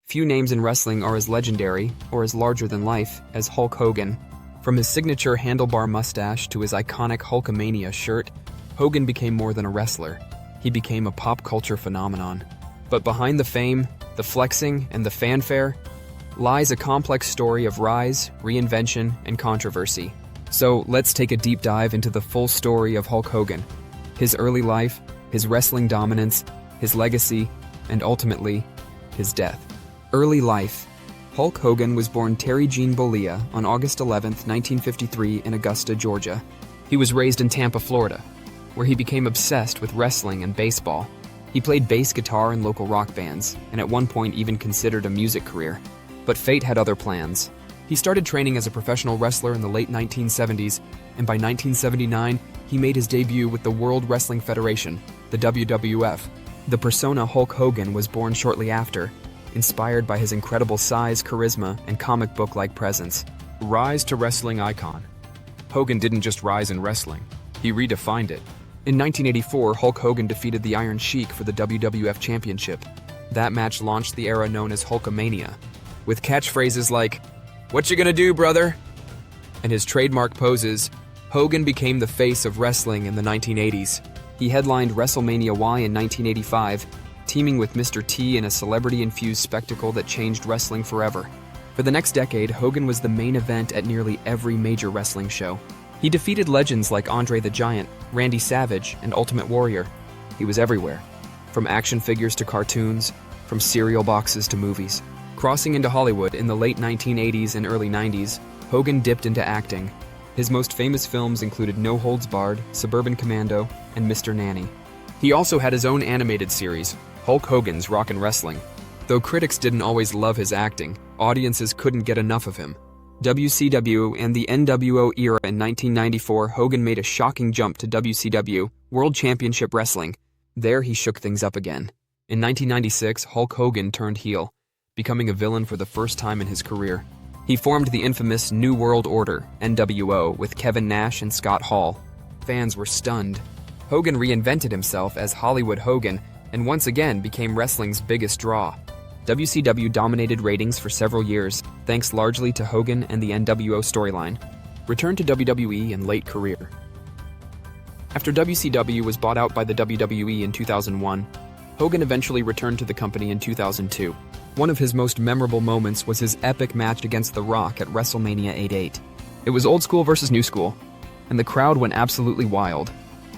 Few names in wrestling are as legendary, or as larger than life, as Hulk Hogan. From his signature handlebar mustache to his iconic Hulkamania shirt, Hogan became more than a wrestler. He became a pop culture phenomenon. But behind the fame, the flexing, and the fanfare lies a complex story of rise, reinvention, and controversy. So let's take a deep dive into the full story of Hulk Hogan. His early life, his wrestling dominance, his legacy, and ultimately, his death. Early life. Hulk Hogan was born Terry Jean Bollea on August 11, 1953 in Augusta, Georgia. He was raised in Tampa, Florida, where he became obsessed with wrestling and baseball. He played bass guitar in local rock bands, and at one point even considered a music career. But fate had other plans. He started training as a professional wrestler in the late 1970s, and by 1979, he made his debut with the World Wrestling Federation, the WWF. The persona Hulk Hogan was born shortly after, inspired by his incredible size, charisma, and comic book-like presence. Rise to wrestling icon. Hogan didn't just rise in wrestling, he redefined it. In 1984, Hulk Hogan defeated the Iron Sheik for the WWF Championship. That match launched the era known as Hulkamania, with catchphrases like, "What you gonna do, brother?" and his trademark poses. Hogan became the face of wrestling in the 1980s. He headlined WrestleMania Y in 1985, teaming with Mr. T in a celebrity-infused spectacle that changed wrestling forever. For the next decade, Hogan was the main event at nearly every major wrestling show. He defeated legends like Andre the Giant, Randy Savage, and Ultimate Warrior. He was everywhere, from action figures to cartoons, from cereal boxes to movies. Crossing into Hollywood in the late 1980s and early 90s, Hogan dipped into acting. His most famous films included No Holds Barred, Suburban Commando, and Mr. Nanny. He also had his own animated series, Hulk Hogan's Rockin' Wrestling. Though critics didn't always love his acting, audiences couldn't get enough of him. WCW and the NWO era in 1994, Hogan made a shocking jump to WCW, World Championship Wrestling. There he shook things up again. In 1996, Hulk Hogan turned heel, becoming a villain for the first time in his career. He formed the infamous New World Order, NWO, with Kevin Nash and Scott Hall. Fans were stunned. Hogan reinvented himself as Hollywood Hogan and once again became wrestling's biggest draw. WCW dominated ratings for several years, thanks largely to Hogan and the NWO storyline. Returned to WWE in late career. After WCW was bought out by the WWE in 2001, Hogan eventually returned to the company in 2002. One of his most memorable moments was his epic match against The Rock at WrestleMania 88. It was old school versus new school, and the crowd went absolutely wild.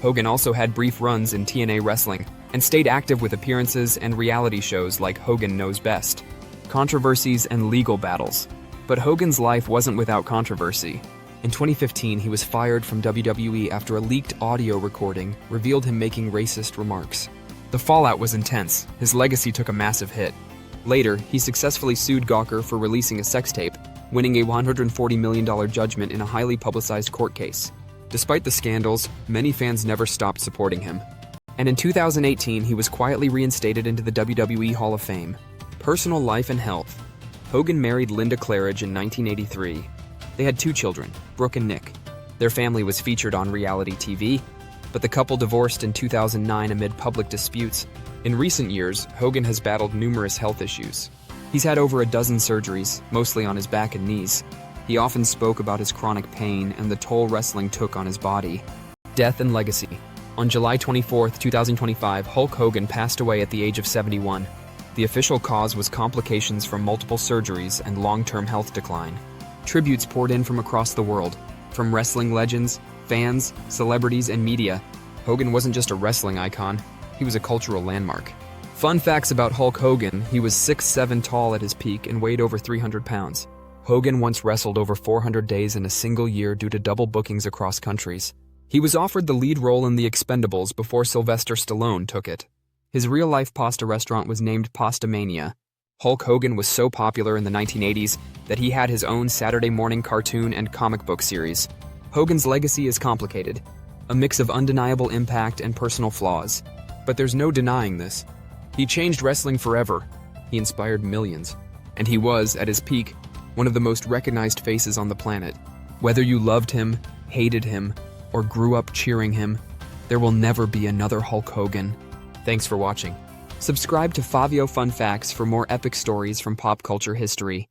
Hogan also had brief runs in TNA wrestling, and stayed active with appearances and reality shows like Hogan Knows Best. Controversies and legal battles. But Hogan's life wasn't without controversy. In 2015, he was fired from WWE after a leaked audio recording revealed him making racist remarks. The fallout was intense. His legacy took a massive hit. Later, he successfully sued Gawker for releasing a sex tape, winning a $140 million judgment in a highly publicized court case. Despite the scandals, many fans never stopped supporting him. And in 2018, he was quietly reinstated into the WWE Hall of Fame. Personal life and health. Hogan married Linda Claridge in 1983. They had 2 children, Brooke and Nick. Their family was featured on reality TV, but the couple divorced in 2009 amid public disputes. In recent years, Hogan has battled numerous health issues. He's had over a dozen surgeries, mostly on his back and knees. He often spoke about his chronic pain and the toll wrestling took on his body. Death and legacy. On July 24, 2025, Hulk Hogan passed away at the age of 71. The official cause was complications from multiple surgeries and long-term health decline. Tributes poured in from across the world. From wrestling legends, fans, celebrities, and media, Hogan wasn't just a wrestling icon, he was a cultural landmark. Fun facts about Hulk Hogan: he was 6'7" tall at his peak and weighed over 300 pounds. Hogan once wrestled over 400 days in a single year due to double bookings across countries. He was offered the lead role in The Expendables before Sylvester Stallone took it. His real-life pasta restaurant was named Pastamania. Hulk Hogan was so popular in the 1980s that he had his own Saturday morning cartoon and comic book series. Hogan's legacy is complicated, a mix of undeniable impact and personal flaws. But there's no denying this. He changed wrestling forever. He inspired millions. And he was, at his peak, one of the most recognized faces on the planet. Whether you loved him, hated him, or grew up cheering him, there will never be another Hulk Hogan. Thanks for watching. Subscribe to Favio Fun Facts for more epic stories from pop culture history.